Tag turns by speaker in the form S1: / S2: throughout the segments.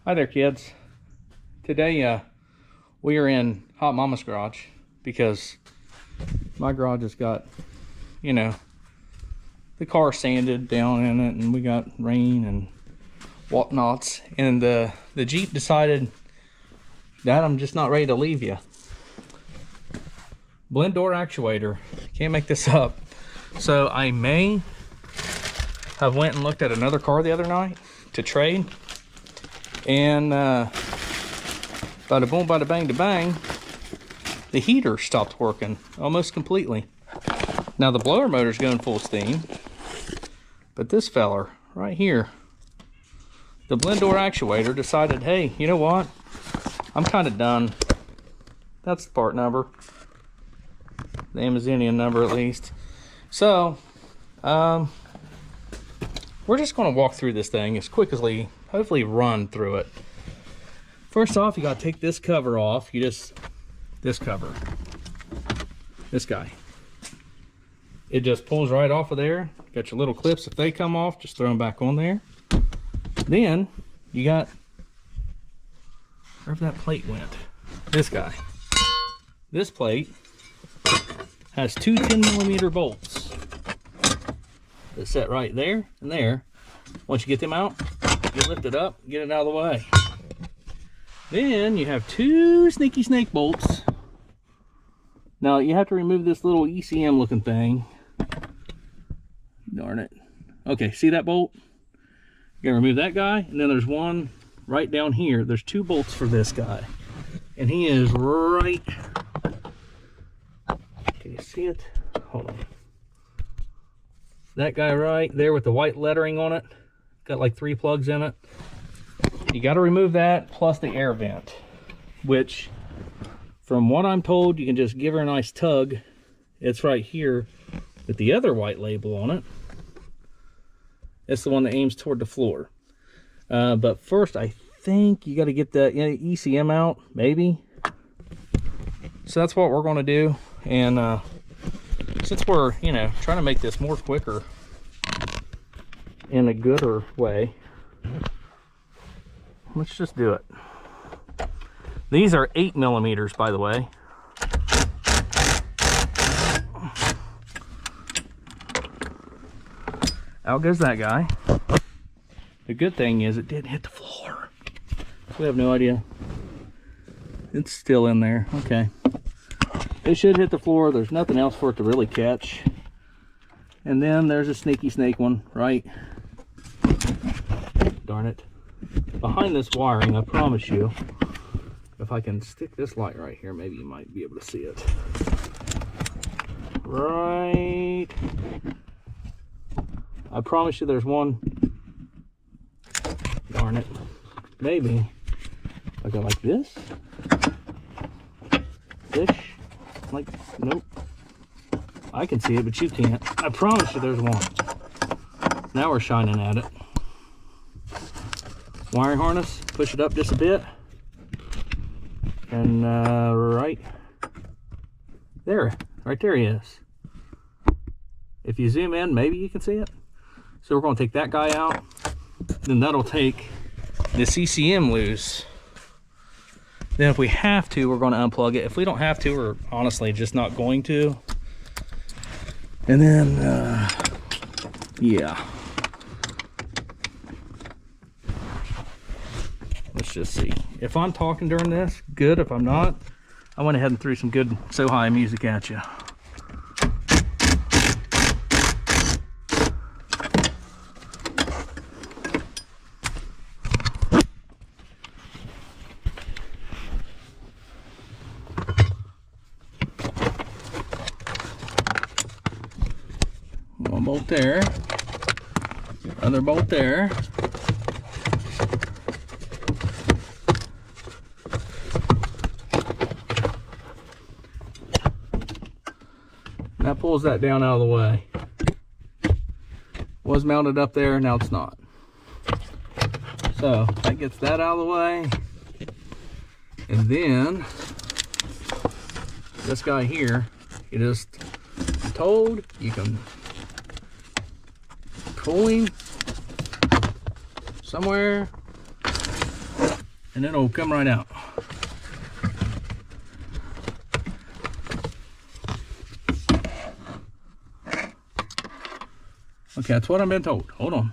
S1: Hi there, kids. Today we are in Hot Mama's garage because my garage has got, the car sanded down in it, and we got rain and whatnots, and the Jeep decided that I'm just not ready to leave you. Blend door actuator, can't make this up. So I may have went and looked at another car the other night to trade, and bada boom, bada bang, to bang, the heater stopped working almost completely. Now the blower motor's going full steam, but this feller right here, the blend door actuator, decided, hey, you know what? I'm kind of done. That's the part number, the Amazonian number at least. So, we're just going to walk through this thing as quickly, hopefully run through it. First off, you got to take this cover off. This cover, this guy, it just pulls right off of there. Got your little clips. If they come off, just throw them back on there. Then you got, wherever that plate went, this guy. This plate has two 10mm bolts that set right there and there. Once you get them out, you lift it up, get it out of the way. Then you have two sneaky snake bolts. Now you have to remove this little ECM looking thing. Darn it. Okay, see that bolt? You gotta remove that guy, and then there's one right down here. There's two bolts for this guy, and he is right. Can you see it? Hold on. That guy right there with the white lettering on it, got like 3 plugs in it. You got to remove that, plus the air vent, which from what I'm told, you can just give her a nice tug. It's right here with the other white label on it. It's the one that aims toward the floor. But first, I think you got to get the ECM out, maybe. So that's what we're going to do. And since we're, trying to make this more quicker in a gooder way, let's just do it. These are 8mm, by the way. Out goes that guy. The good thing is it didn't hit the floor. We have no idea. It's still in there. Okay. It should hit the floor. There's nothing else for it to really catch. And then there's a sneaky snake one, right? Darn it. Behind this wiring, I promise you, if I can stick this light right here, maybe you might be able to see it. Right. I promise you there's one. Darn it. Maybe. I go like this. Fish. Like, nope. I can see it, but you can't. I promise you there's one. Now we're shining at it. Wiring harness, push it up just a bit. And right there he is. If you zoom in, maybe you can see it. So we're going to take that guy out. Then that'll take the CCM loose. Then if we have to, we're going to unplug it. If we don't have to, we're honestly just not going to. And then, yeah. Let's just see. If I'm talking during this, good. If I'm not, I went ahead and threw some good So High music at you. One bolt there, other bolt there. That pulls that down out of the way. Was mounted up there, now it's not. So that gets that out of the way. And then this guy here, you just told you can pull him somewhere and it'll come right out. Okay, that's what I've been told. Hold on.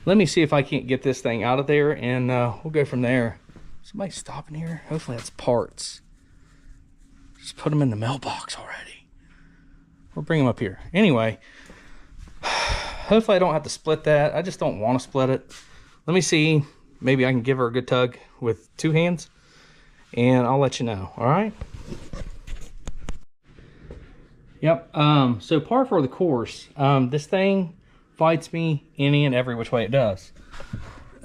S1: Let me see if I can't get this thing out of there, and we'll go from there. Somebody stopping here? Hopefully that's parts. Just put them in the mailbox already. We'll bring them up here. Anyway, hopefully I don't have to split that. I just don't want to split it. Let me see. Maybe I can give her a good tug with 2 hands, and I'll let you know. All right? Yep. So par for the course. This thing fights me any and every which way it does.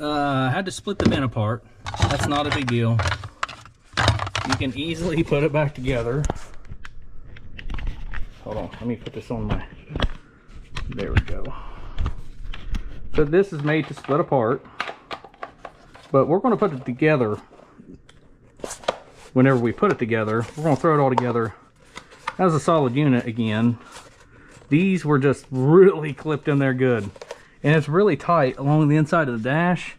S1: I had to split the bin apart. That's not a big deal. You can easily put it back together. Hold on, let me put this on my, there we go. So this is made to split apart, but we're going to put it together. Whenever we put it together, we're going to throw it all together as a solid unit again. These were just really clipped in there good, and it's really tight along the inside of the dash.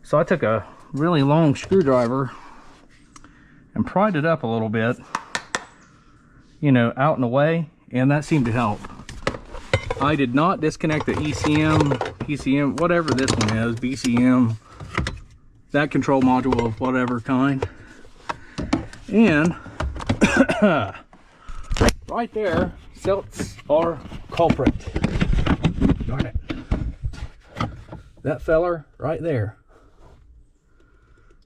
S1: So I took a really long screwdriver and pried it up a little bit, you know, out and away, and that seemed to help. I did not disconnect the ECM, PCM, whatever this one is, BCM, that control module of whatever kind. And right there, celts are culprit. Darn it. That feller right there.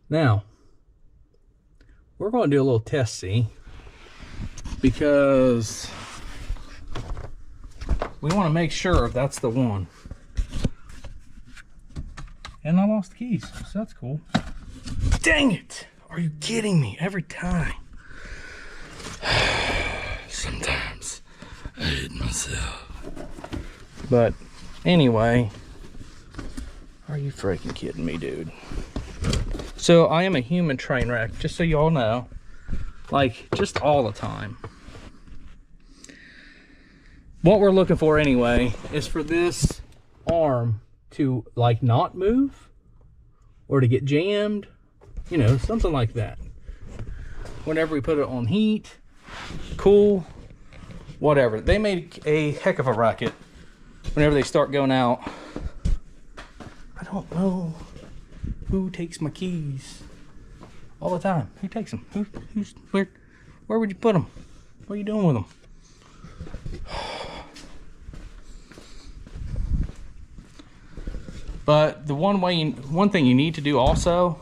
S1: Now, we're going to do a little test, see? Because we want to make sure if that's the one. And I lost the keys, so that's cool. Dang it! Are you kidding me? Every time. Sometimes I hate myself. But anyway, are you freaking kidding me, dude? So I am a human train wreck, just so you all know. Like, just all the time. What we're looking for anyway is for this arm to like not move or to get jammed, you know, something like that. Whenever we put it on heat, cool, whatever. They make a heck of a racket whenever they start going out. I don't know who takes my keys all the time. Who takes them? Where would you put them? What are you doing with them? But the one thing you need to do also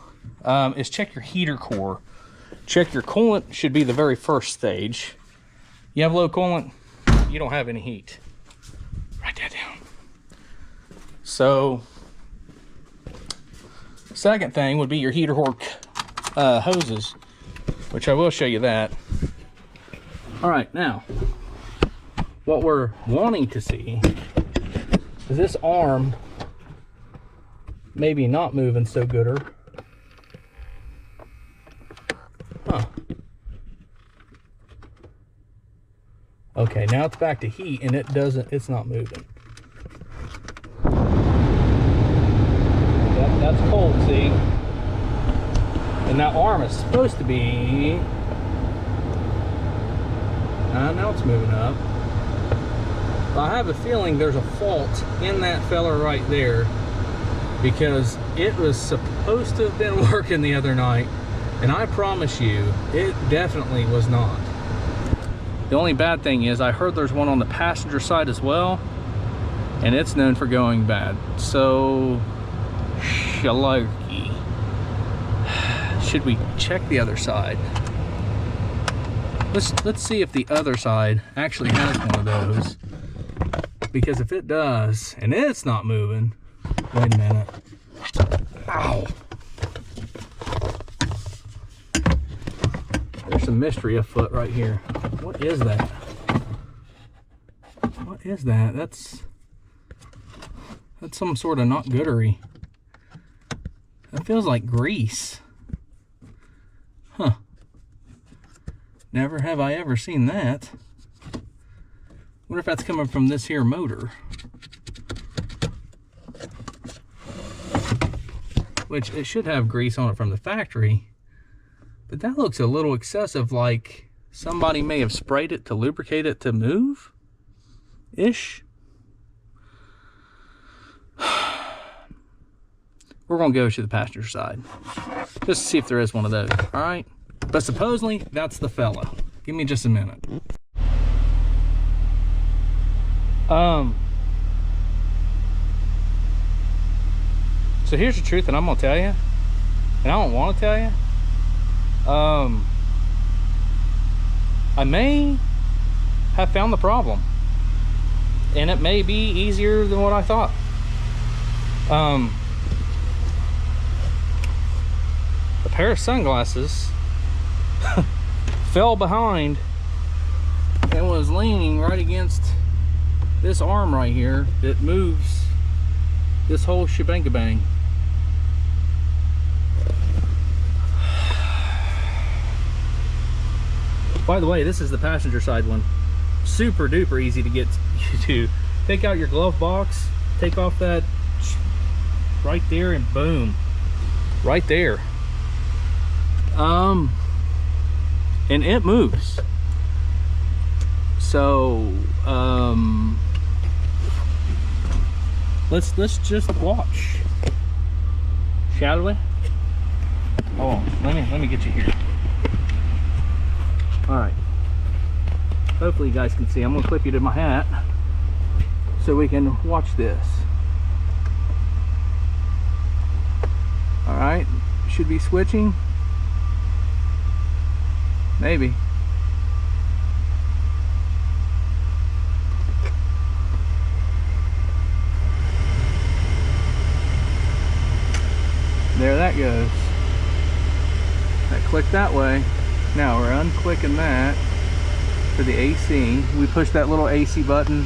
S1: is check your heater core. Check your coolant should be the very first stage. You have low coolant, you don't have any heat. Write that down. So, second thing would be your heater core hoses, which I will show you that. All right, now, what we're wanting to see is this arm maybe not moving so gooder. Huh. Okay, now it's back to heat and it's not moving. Yep, that's cold, see? And that arm is supposed to be, now it's moving up. But I have a feeling there's a fault in that fella right there, because it was supposed to have been working the other night, and I promise you, it definitely was not. The only bad thing is I heard there's one on the passenger side as well, and it's known for going bad. So, shalarky. Should we check the other side? Let's see if the other side actually has one of those. Because if it does, and it's not moving, wait a minute. Ow. some mystery afoot right here. What is that? What is that? That's some sort of not goodery. That feels like grease. Huh. Never have I ever seen that. Wonder if that's coming from this here motor. Which it should have grease on it from the factory. But that looks a little excessive, like somebody may have sprayed it to lubricate it to move? Ish. We're gonna go to the passenger side. Just to see if there is one of those, alright? But supposedly, that's the fellow. Give me just a minute. So here's the truth, and I'm gonna tell you, and I don't want to tell you. I may have found the problem, and it may be easier than what I thought. A pair of sunglasses fell behind and was leaning right against this arm right here that moves this whole shebang-a-bang. By the way, this is the passenger side one. Super duper easy to get to. Take out your glove box, take off that right there, and boom, right there. And it moves. So let's just watch, shall we? Oh, let me get you here. All right. Hopefully you guys can see. I'm gonna clip you to my hat so we can watch this. All right. Should be switching. Maybe. There that goes. That clicked that way. Now we're unclicking that for the AC. We push that little AC button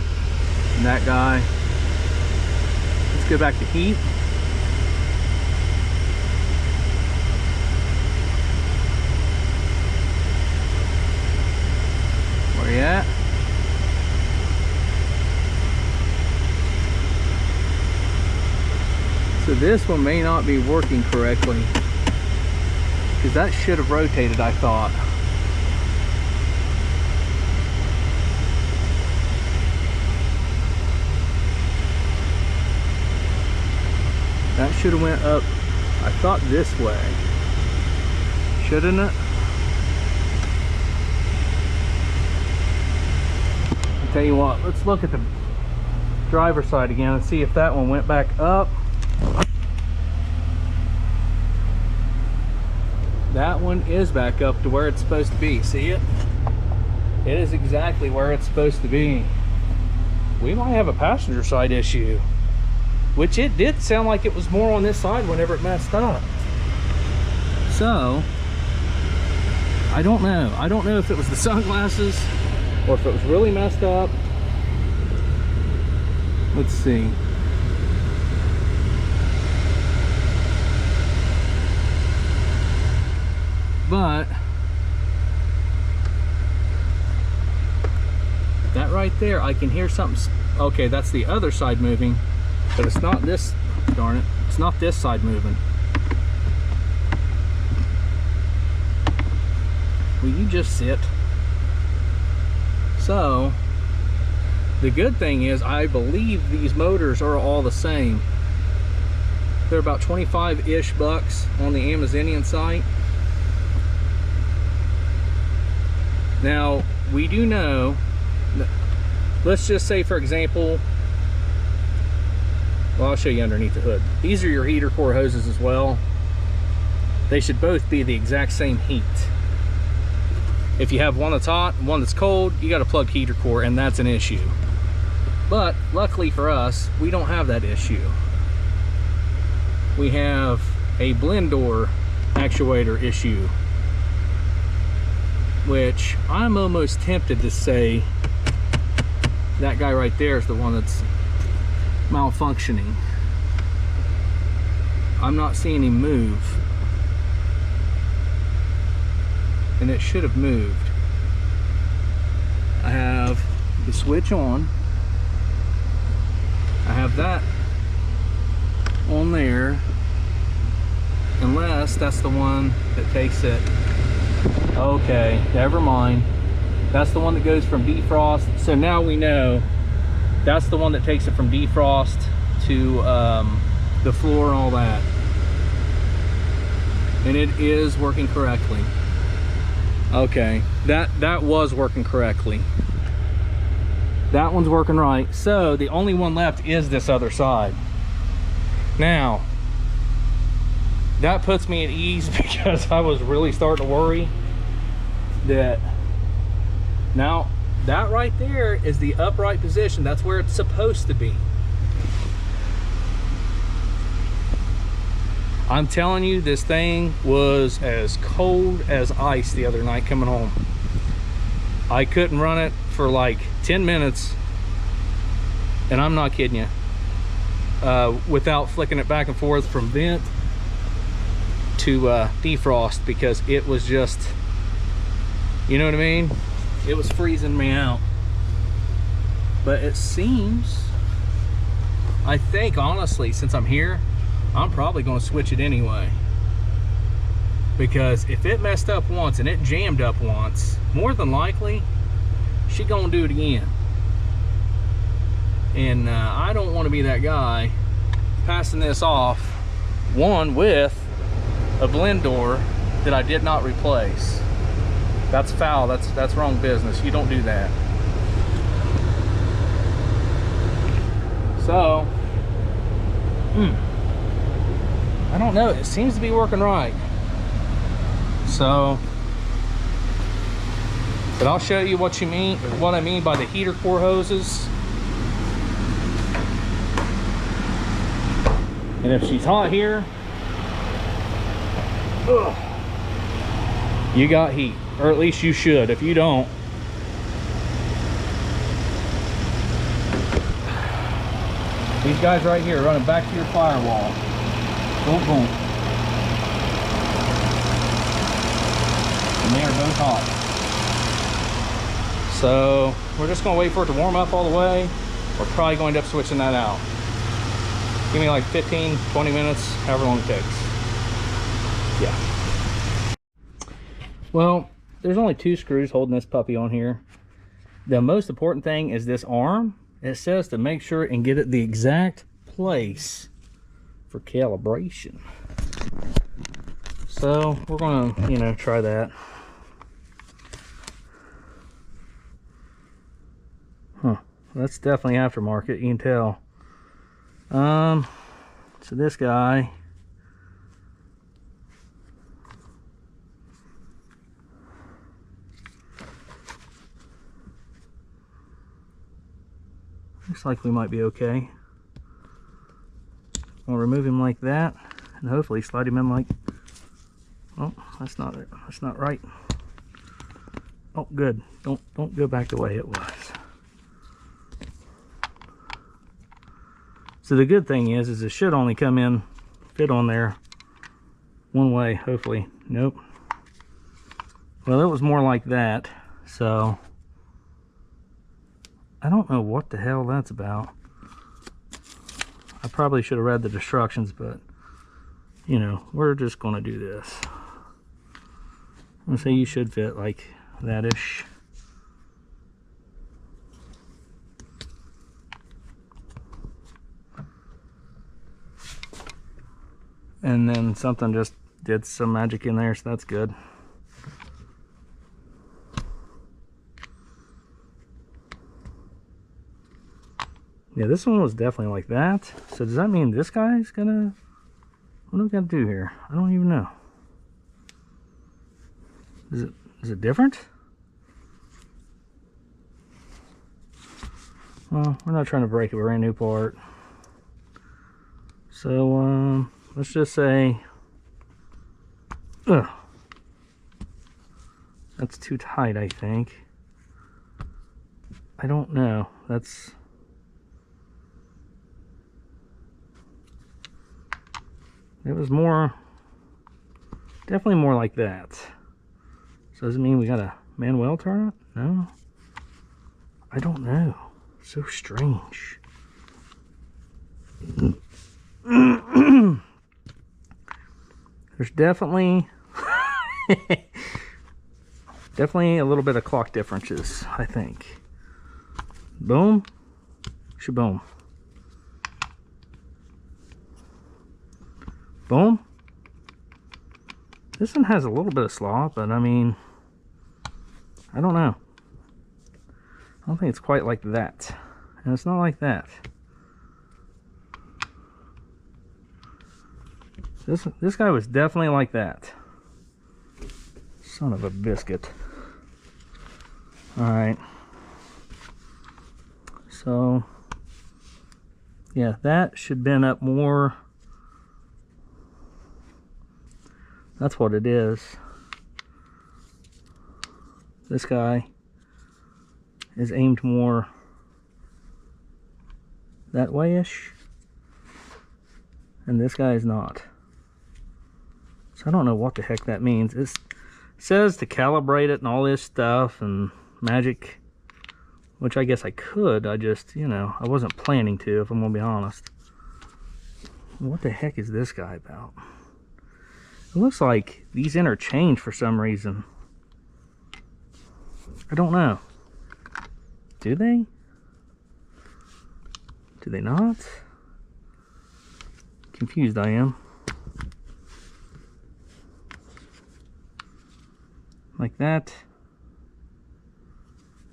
S1: and that guy. Let's go back to heat. Where you at? So this one may not be working correctly, because that should have rotated, I thought. That should have went up, I thought, this way. Shouldn't it? I'll tell you what, let's look at the driver's side again and see if that one went back up. That one is back up to where it's supposed to be. See it? It is exactly where it's supposed to be. We might have a passenger side issue, which it did sound like it was more on this side whenever it messed up. So I don't know. I don't know if it was the sunglasses or if it was really messed up. Let's see. But that right there, I can hear something. Okay, that's the other side moving, but it's not this. Darn it, it's not this side moving. Will you just sit? So the good thing is, I believe these motors are all the same. They're about 25-ish bucks on the Amazonian site. Now, we do know, let's just say, for example, well, I'll show you underneath the hood. These are your heater core hoses as well. They should both be the exact same heat. If you have one that's hot and one that's cold, you got a plugged heater core, and that's an issue. But luckily for us, we don't have that issue. We have a blend door actuator issue. which I'm almost tempted to say that guy right there is the one that's malfunctioning. I'm not seeing him move, and it should have moved. I have the switch on. I have that on there, unless that's the one that takes it. Okay, never mind. That's the one that goes from defrost. So now we know that's the one that takes it from defrost to the floor and all that. And it is working correctly. Okay, that was working correctly. That one's working right. So the only one left is this other side. Now, that puts me at ease because I was really starting to worry that now that right there is the upright position. That's where it's supposed to be. I'm telling you, this thing was as cold as ice the other night coming home. I couldn't run it for like 10 minutes, and I'm not kidding you, without flicking it back and forth from vent to defrost, because it was just, you know what I mean? It was freezing me out. But it seems, I think honestly, since I'm here, I'm probably going to switch it anyway, because if it messed up once and it jammed up once, more than likely she gonna do it again. And I don't want to be that guy passing this off, one, with a blend door that I did not replace. That's foul. That's wrong business. You don't do that. So I don't know, it seems to be working right. So, but I'll show you what I mean by the heater core hoses. And if she's hot here, you got heat, or at least you should. If you don't, these guys right here running back to your firewall. Boom, boom. And they are both hot. So we're just going to wait for it to warm up all the way. We're probably going to end up switching that out. Give me like 15, 20 minutes, however long it takes. Yeah. Well, there's only 2 screws holding this puppy on here. The most important thing is this arm. It says to make sure and get it the exact place for calibration. So we're gonna, try that. That's definitely aftermarket, you can tell. So this guy, looks like we might be okay. I'll remove him like that, and hopefully slide him in like, oh, that's not it. That's not right. Oh, good. Don't go back the way it was. So the good thing is it should only come in, fit on there one way, hopefully. Nope. Well, it was more like that, so I don't know what the hell that's about. I probably should have read the instructions, but we're just going to do this. I'm going to say you should fit like that-ish. And then something just did some magic in there, so that's good. Yeah, this one was definitely like that. So does that mean this guy's gonna... What do we gotta do here? I don't even know. Is it different? Well, we're not trying to break a brand new part. So, let's just say... That's too tight, I think. I don't know. That's... It was more... Definitely more like that. So does it mean we gotta manual turn it? No? I don't know. So strange. There's definitely definitely a little bit of clock differences, I think. Boom, shaboom. Boom. This one has a little bit of slop, but I mean, I don't know. I don't think it's quite like that. And it's not like that. This guy was definitely like that. Son of a biscuit. Alright. So, yeah, that should bend up more. That's what it is. This guy is aimed more that way-ish. And this guy is not. So I don't know what the heck that means. It says to calibrate it and all this stuff and magic, which I guess I could. I just, you know, I wasn't planning to, if I'm gonna be honest. What the heck is this guy about? It looks like these interchange for some reason. I don't know. Do they? Do they not? Confused I am. Like that.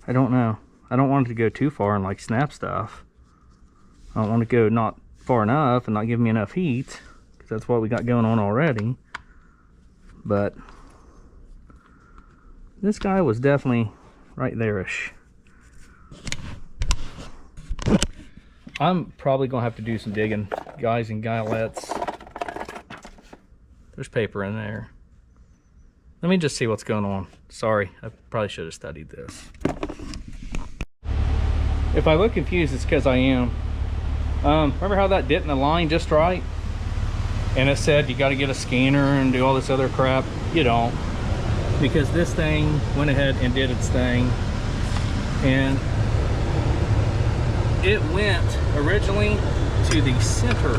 S1: I don't know. I don't want it to go too far and like snap stuff. I don't want to go not far enough and not give me enough heat, because that's what we got going on already. But this guy was definitely right there-ish. I'm probably gonna have to do some digging, guys and guilettes. There's paper in there. Let me just see what's going on. Sorry, I probably should have studied this. If I look confused, it's because I am. Remember how that didn't align just right? And it said you got to get a scanner and do all this other crap? You don't. Because this thing went ahead and did its thing. And it went originally to the center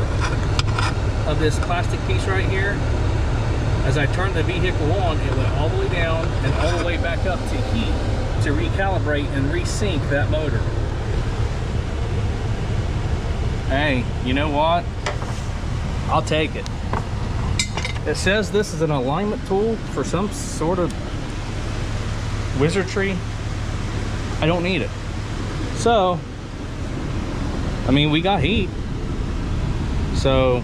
S1: of this plastic piece right here. As I turned the vehicle on, it went all the way down and all the way back up to heat to recalibrate and resync that motor. Hey, you know what? I'll take it. It says this is an alignment tool for some sort of wizardry. I don't need it. So, I mean, we got heat. So,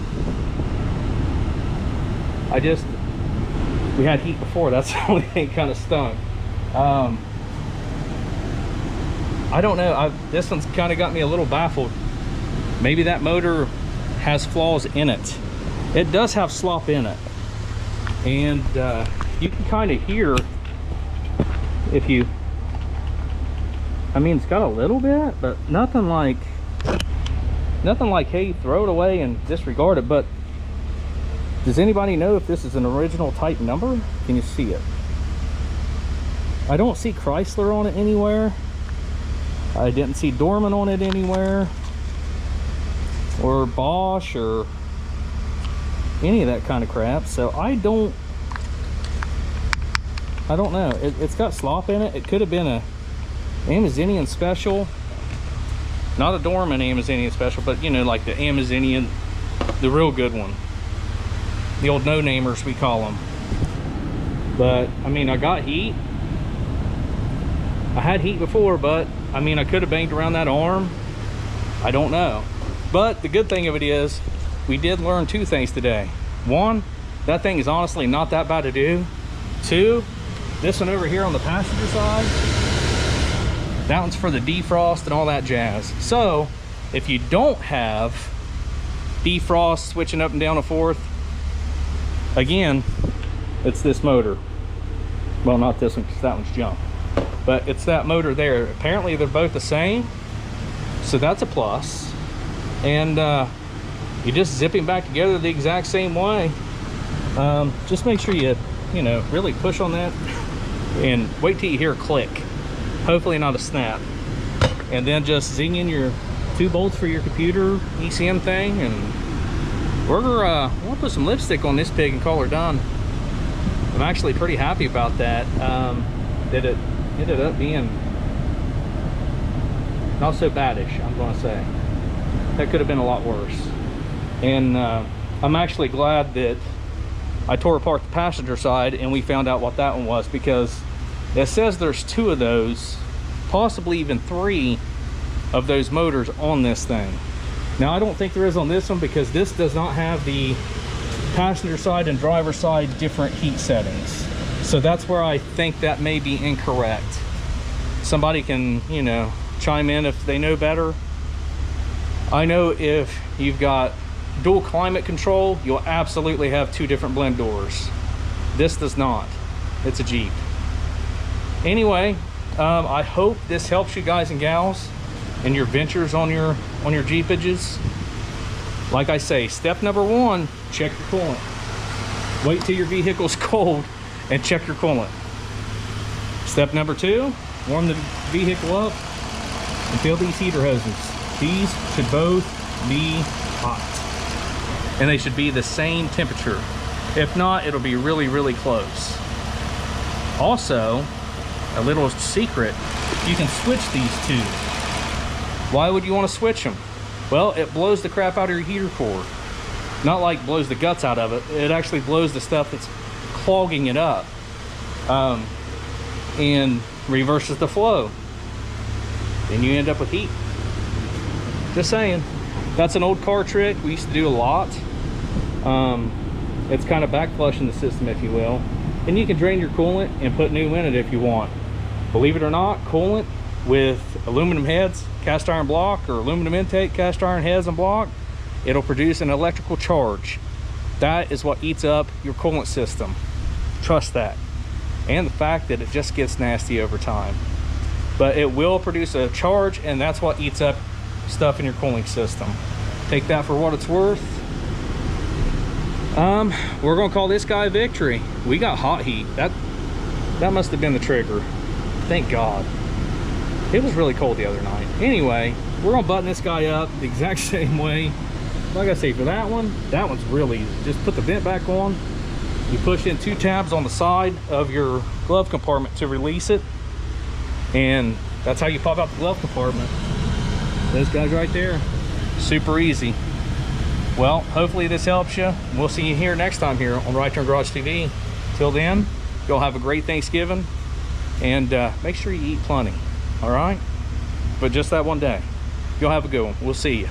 S1: we had heat before. That's the only thing kind of stunk. I don't know. This one's kind of got me a little baffled. Maybe that motor has flaws in it. It does have slop in it. And you can kind of hear if you... I mean, it's got a little bit, but nothing like, hey, throw it away and disregard it. But does anybody know if this is an original type number? Can you see it? I don't see Chrysler on it anywhere. I didn't see Dorman on it anywhere, or Bosch, or any of that kind of crap. So I don't know. It's got slop in it. It could have been a Amazonian special, not a Dorman Amazonian special, but you know, like the Amazonian, the real good one, the old no-namers we call them. But I mean, I got heat. I had heat before, but I mean, I could have banged around that arm. I don't know. But the good thing of it is, we did learn two things today. One, that thing is honestly not that bad to do. Two, this one over here on the passenger side, that one's for the defrost and all that jazz. So if you don't have defrost switching up and down a fourth, again, it's this motor. Well, not this one because that one's junk, but it's that motor there. Apparently they're both the same, so that's a plus. And you just zip them back together the exact same way. Just make sure you know, really push on that and wait till you hear a click, hopefully not a snap, and then just zing in your 2 bolts for your computer ECM thing, and we're gonna put some lipstick on this pig and call her done. I'm actually pretty happy about that. That it ended up being not so badish, I'm gonna say. That could have been a lot worse. And I'm actually glad that I tore apart the passenger side and we found out what that one was, because it says there's 2 of those, possibly even 3 of those motors on this thing. Now I don't think there is on this one, because this does not have the passenger side and driver side different heat settings. So that's where I think that may be incorrect. Somebody can, you know, chime in if they know better. I know if you've got dual climate control, you'll absolutely have 2 different blend doors. This does not. It's a Jeep. Anyway, I hope this helps you guys and gals in your ventures on your Jeepages. Like I say, step number 1, check your coolant. Wait till your vehicle's cold and check your coolant. Step number 2, warm the vehicle up and fill these heater hoses. These should both be hot, and they should be the same temperature. If not, it'll be really, really close. Also, a little secret, you can switch these 2. Why would you want to switch them? Well, it blows the crap out of your heater core. Not like blows the guts out of it. It actually blows the stuff that's clogging it up, and reverses the flow. Then you end up with heat. Just saying. That's an old car trick we used to do a lot. It's kind of back flushing the system, if you will. And you can drain your coolant and put new in it if you want. Believe it or not, coolant with aluminum heads, cast iron block, or aluminum intake, cast iron heads and block, it'll produce an electrical charge. That is what eats up your coolant system. Trust that. And the fact that it just gets nasty over time. But it will produce a charge, and that's what eats up stuff in your cooling system. Take that for what it's worth. We're gonna call this guy victory. We got hot heat. That must have been the trigger. Thank God. It was really cold the other night. Anyway, we're gonna button this guy up the exact same way. Like I say, for that one's really easy. Just put the vent back on. You push in 2 tabs on the side of your glove compartment to release it, and that's how you pop out the glove compartment. Those guys right there. Super easy. Well, hopefully this helps you. We'll see you here next time here on Right Turn Garage TV. Till then, y'all have a great Thanksgiving, and make sure you eat plenty. All right? But just that one day. Y'all have a good one. We'll see you.